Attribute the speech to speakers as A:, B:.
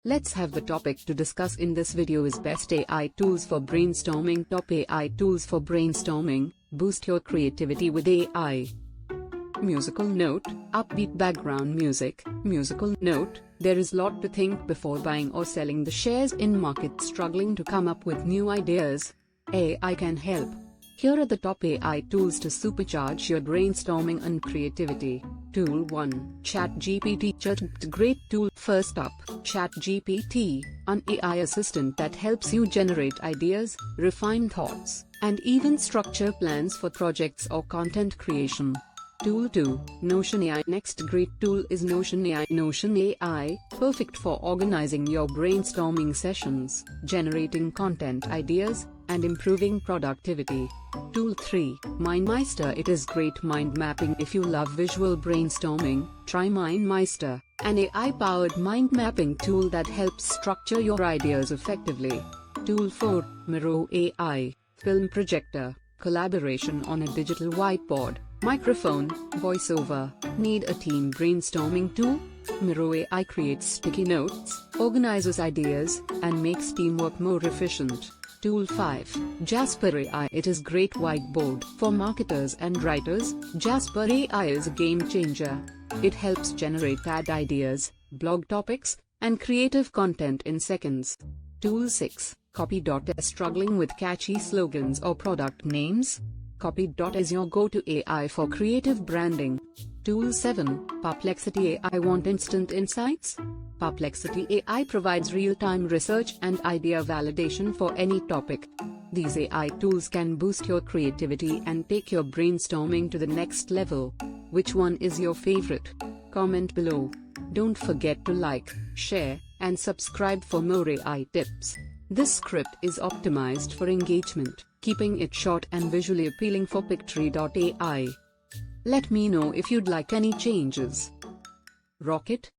A: Let's have the topic to discuss in this video is best AI tools for brainstorming. Top AI tools for brainstorming. Boost your creativity with AI. Musical note, upbeat background music. Musical note, there is lot to think before buying or selling the shares in market. Struggling to come up with new ideas? AI can help. Here are the top AI tools to supercharge your brainstorming and creativity. Tool 1. ChatGPT. Great tool. First up, ChatGPT, an AI assistant that helps you generate ideas, refine thoughts, and even structure plans for projects or content creation. Tool 2. Notion AI. Next great tool is Notion AI. Notion AI, perfect for organizing your brainstorming sessions, generating content ideas, and improving productivity. Tool 3. MindMeister. It is great mind mapping. If you love visual brainstorming, try MindMeister, an AI-powered mind mapping tool that helps structure your ideas effectively. Tool 4. Miro AI, film projector, collaboration on a digital whiteboard, microphone, voiceover. Need a team brainstorming tool? Miro AI creates sticky notes, organizes ideas, and makes teamwork more efficient. Tool 5. Jasper AI. It is great whiteboard for marketers and writers. Jasper AI is a game changer. It helps generate ad ideas, blog topics, and creative content in seconds. Tool 6. Copy.ai. Struggling with catchy slogans or product names? Copy.ai is your go-to AI for creative branding. Tool 7. Perplexity AI. Want instant insights? Perplexity AI provides real-time research and idea validation for any topic. These AI tools can boost your creativity and take your brainstorming to the next level. Which one is your favorite? Comment below. Don't forget to like, share, and subscribe for more AI tips. This script is optimized for engagement, keeping it short and visually appealing for Pictory.ai. Let me know if you'd like any changes. Rock it!